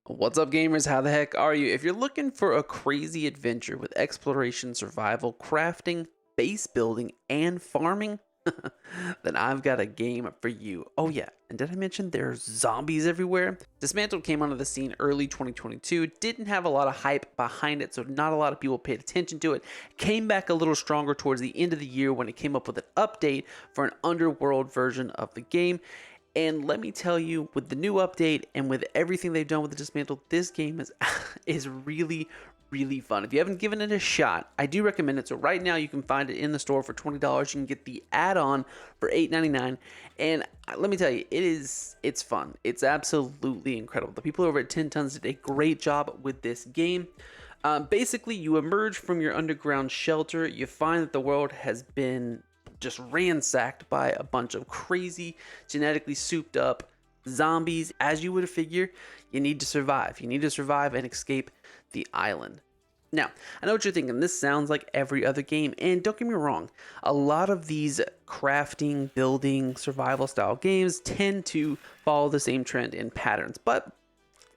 What's up, gamers? How the heck are you? If you're looking for a crazy adventure with exploration, survival, crafting, base building, and farming, then I've got a game for you. Oh yeah, and did I mention there's zombies everywhere? Dysmantle came onto the scene early 2022, didn't have a lot of hype behind it, so not a lot of people paid attention to it. Came back a little stronger towards the end of the year when it came up with an update for an Underworld version of the game. And let me tell you, with the new update and with everything they've done with the Dysmantle, this game is really, really fun. If you haven't given it a shot, I do recommend it. So right now you can find it in the store for $20. You can get the add-on for $8.99. And let me tell you, it's fun. It's absolutely incredible. The people over at 10 Tons did a great job with this game. Basically, you emerge from your underground shelter. You find that the world has been just ransacked by a bunch of crazy, genetically souped up zombies. As you would figure, you need to survive. You need to survive and escape the island. Now, I know what you're thinking. This sounds like every other game, and don't get me wrong, a lot of these crafting, building, survival style games tend to follow the same trend and patterns, but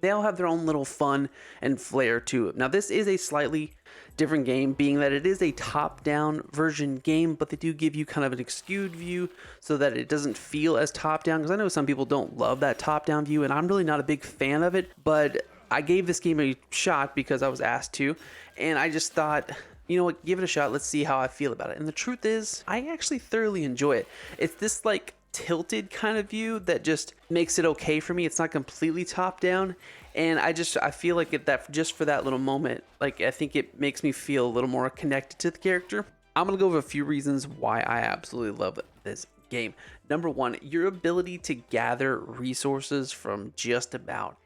they all have their own little fun and flair to it. Now, this is a slightly different game, being that it is a top-down version game, but they do give you kind of an skewed view so that it doesn't feel as top-down, because I know some people don't love that top-down view, and I'm really not a big fan of it, but I gave this game a shot because I was asked to, and I just thought, you know what, give it a shot, let's see how I feel about it. And the truth is, I actually thoroughly enjoy it. It's this like tilted kind of view that just makes it okay for me. It's not completely top down, and I feel like that just for that little moment, like I think it makes me feel a little more connected to the character. I'm gonna go over a few reasons why I absolutely love this game. Number one, your ability to gather resources from just about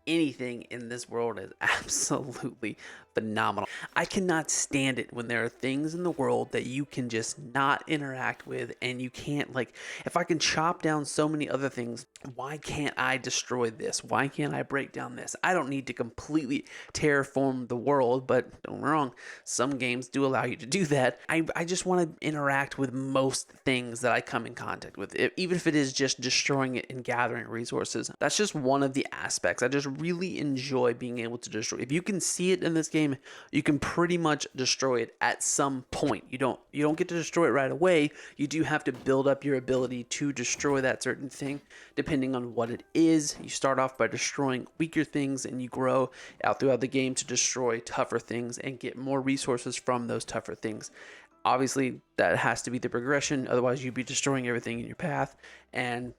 anything in this world is absolutely phenomenal. I cannot stand it when there are things in the world that you can just not interact with, and you can't, like, if I can chop down so many other things, why can't I destroy this? Why can't I break down this? I don't need to completely terraform the world, but don't get me wrong, some games do allow you to do that. I just want to interact with most things that I come in contact with, even if it is just destroying it and gathering resources. That's just one of the aspects. I just really enjoy being able to destroy. If you can see it in this game, you can pretty much destroy it at some point. You don't get to destroy it right away. You do have to build up your ability to destroy that certain thing depending on what it is. You start off by destroying weaker things, and you grow out throughout the game to destroy tougher things and get more resources from those tougher things. Obviously, that has to be the progression. Otherwise, you'd be destroying everything in your path, and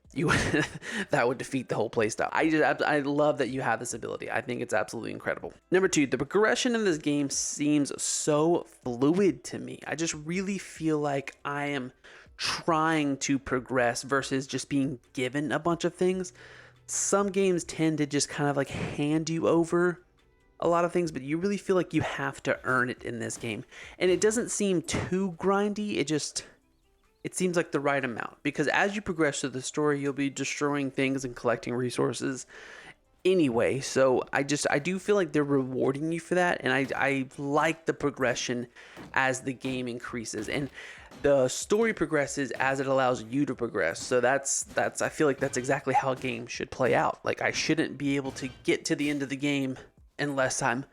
that would defeat the whole playstyle. I love that you have this ability. I think it's absolutely incredible. Number two, the progression in this game seems so fluid to me. I just really feel like I am trying to progress versus just being given a bunch of things. Some games tend to just kind of like hand you over a lot of things, but you really feel like you have to earn it in this game. And it doesn't seem too grindy. It seems like the right amount, because as you progress through the story, you'll be destroying things and collecting resources anyway. So I do feel like they're rewarding you for that, and I like the progression as the game increases, and the story progresses as it allows you to progress. So that's I feel like that's exactly how a game should play out. Like, I shouldn't be able to get to the end of the game unless I'm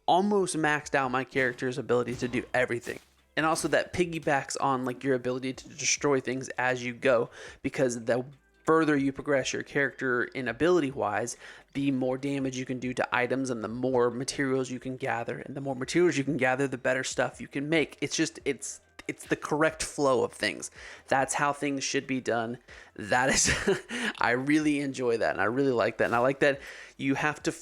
almost maxed out my character's ability to do everything. And also that piggybacks on like your ability to destroy things as you go, because the further you progress your character in ability wise, the more damage you can do to items and the more materials you can gather, and the more materials you can gather, the better stuff you can make. It's the correct flow of things. That's how things should be done. That is, I really enjoy that, and I really like that. And I like that you have to,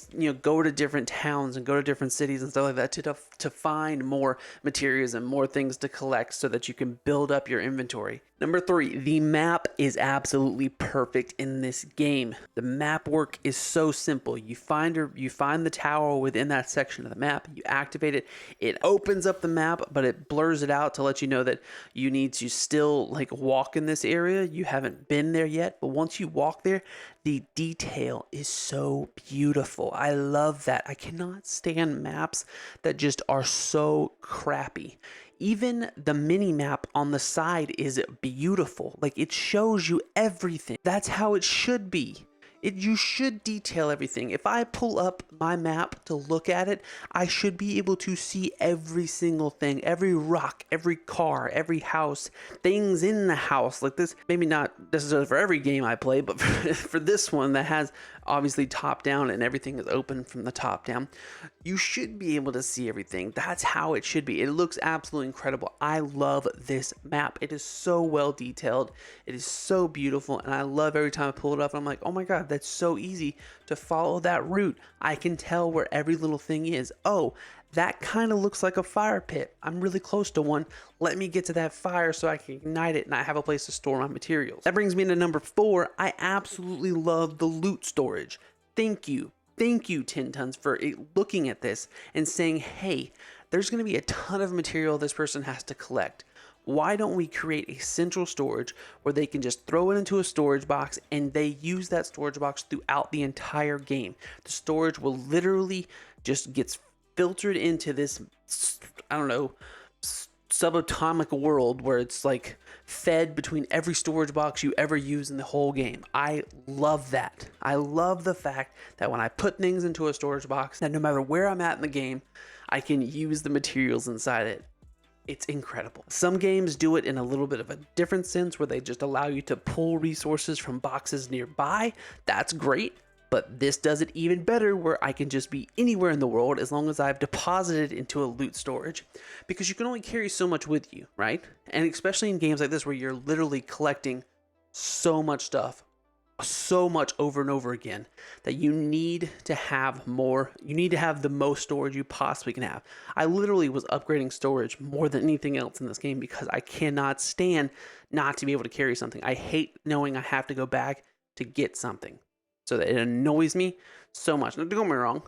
go to different towns and go to different cities and stuff like that to find more materials and more things to collect so that you can build up your inventory. Number three, the map is absolutely perfect in this game. The map work is so simple. You find the tower within that section of the map, you activate it, it opens up the map, but it blurs it out to let you know that you need to still like walk in this area. You haven't been there yet, but once you walk there, the detail is so beautiful. I love that. I cannot stand maps that just are so crappy. Even the mini map on the side is beautiful. Like, it shows you everything. That's how it should be. You should detail everything. If I pull up my map to look at it, I should be able to see every single thing, every rock, every car, every house, things in the house. Like this, maybe not necessarily for every game I play, but for this one that has obviously top down and everything is open from the top down, you should be able to see everything. That's how it should be. It looks absolutely incredible. I love this map. It is so well detailed. It is so beautiful, and I love every time I pull it up. I'm like, oh my god, that's so easy to follow that route. I can tell where every little thing is. Oh, that kind of looks like a fire pit. I'm really close to one. Let me get to that fire so I can ignite it and I have a place to store my materials. That brings me to number 4. I absolutely love the loot storage. Thank you, 10 Tons, for looking at this and saying, hey, there's going to be a ton of material this person has to collect. Why don't we create a central storage where they can just throw it into a storage box and they use that storage box throughout the entire game? The storage will literally just gets filtered into this, I don't know, subatomic world where it's like fed between every storage box you ever use in the whole game. I love that. I love the fact that when I put things into a storage box, that no matter where I'm at in the game, I can use the materials inside it. It's incredible. Some games do it in a little bit of a different sense where they just allow you to pull resources from boxes nearby. That's great. But this does it even better where I can just be anywhere in the world as long as I've deposited into a loot storage, because you can only carry so much with you, right? And especially in games like this where you're literally collecting so much stuff, so much over and over again, that you need to have more. You need to have the most storage you possibly can have. I literally was upgrading storage more than anything else in this game because I cannot stand not to be able to carry something. I hate knowing I have to go back to get something. So that it annoys me so much. Now, don't get me wrong,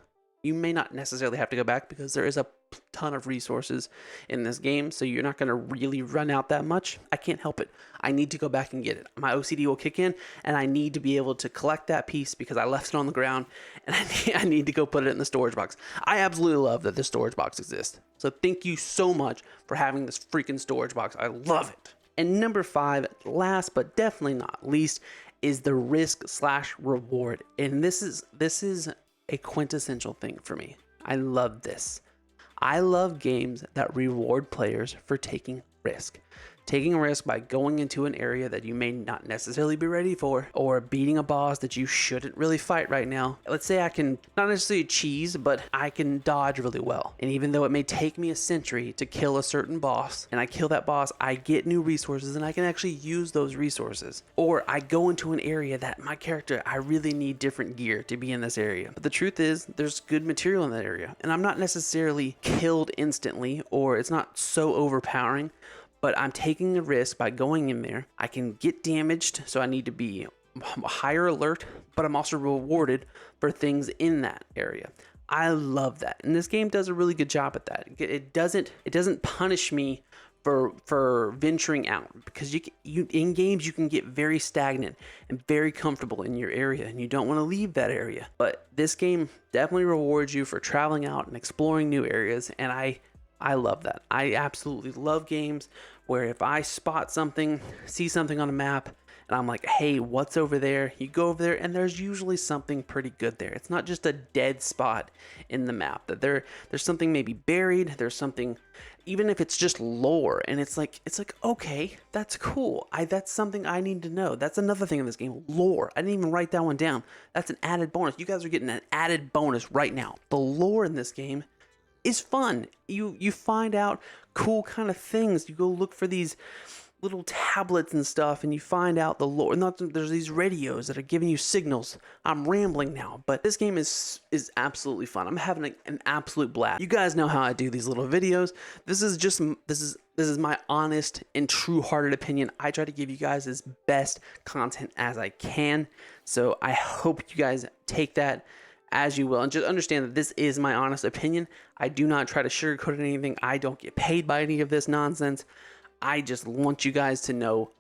you may not necessarily have to go back because there is a ton of resources in this game, so you're not going to really run out that much. I can't help it. I need to go back and get it. My OCD will kick in, and I need to be able to collect that piece because I left it on the ground, and I need to go put it in the storage box. I absolutely love that this storage box exists. So thank you so much for having this freaking storage box. I love it. And number 5, last but definitely not least, is the risk/reward. And this is a quintessential thing for me. I love this. I love games that reward players for taking risk. Taking a risk by going into an area that you may not necessarily be ready for, or beating a boss that you shouldn't really fight right now. Let's say I can, not necessarily cheese, but I can dodge really well. And even though it may take me a century to kill a certain boss, and I kill that boss, I get new resources and I can actually use those resources. Or I go into an area that my character, I really need different gear to be in this area. But the truth is, there's good material in that area. And I'm not necessarily killed instantly, or it's not so overpowering, but I'm taking a risk by going in there. I can get damaged, so I need to be higher alert, but I'm also rewarded for things in that area. I love that, and this game does a really good job at that. It doesn't punish me for venturing out, because you in games you can get very stagnant and very comfortable in your area, and you don't want to leave that area. But this game definitely rewards you for traveling out and exploring new areas, and I love that. I absolutely love games where if I spot something, see something on a map, and I'm like, hey, what's over there? You go over there, and there's usually something pretty good there. It's not just a dead spot in the map. That there's something maybe buried. There's something, even if it's just lore, and it's like, okay, that's cool. That's something I need to know. That's another thing in this game, lore. I didn't even write that one down. That's an added bonus. You guys are getting an added bonus right now. The lore in this game is fun. You find out cool kind of things. You go look for these little tablets and stuff, and you find out the lore. There's these radios that are giving you signals. I'm rambling now, but this game is absolutely fun. I'm having an absolute blast. You guys know how I do these little videos. This is my honest and true-hearted opinion. I try to give you guys as best content as I can. So I hope you guys take that as you will, and just understand that this is my honest opinion. I do not try to sugarcoat anything. I don't get paid by any of this nonsense. I just want you guys to know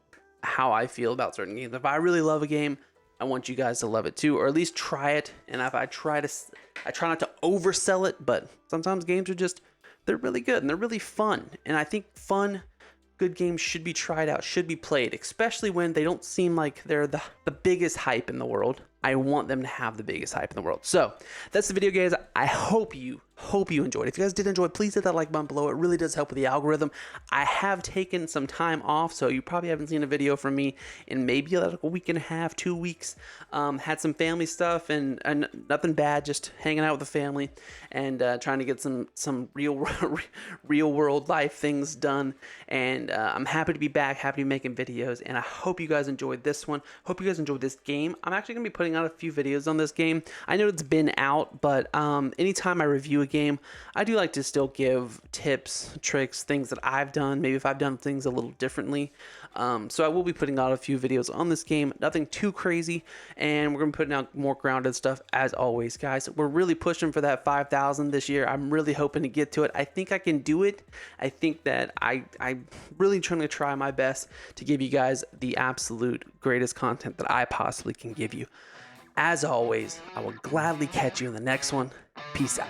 how I feel about certain games. If I really love a game, I want you guys to love it too, or at least try it. And if I try not to oversell it, but sometimes games are they're really good and they're really fun. And I think good games should be tried out, should be played, especially when they don't seem like they're the biggest hype in the world. I want them to have the biggest hype in the world. So that's the video, guys. I hope you enjoyed. If you guys did enjoy, please hit that like button below. It really does help with the algorithm. I have taken some time off, so you probably haven't seen a video from me in maybe like a week and a half, 2 weeks. Had some family stuff and nothing bad, just hanging out with the family and trying to get some real world life things done. And I'm happy to be back, happy to be making videos, and I hope you guys enjoyed this one. Hope you guys enjoyed this game. I'm actually gonna be putting out a few videos on this game. I know it's been out, but anytime I review a game, I do like to still give tips, tricks, things that I've done, maybe if I've done things a little differently. So I will be putting out a few videos on this game, nothing too crazy, and we're gonna be putting out more grounded stuff as always, guys. We're really pushing for that 5,000 this year. I'm really hoping to get to it. I think I can do it. I think that I'm really trying to try my best to give you guys the absolute greatest content that I possibly can give you. As always, I will gladly catch you in the next one. Peace out.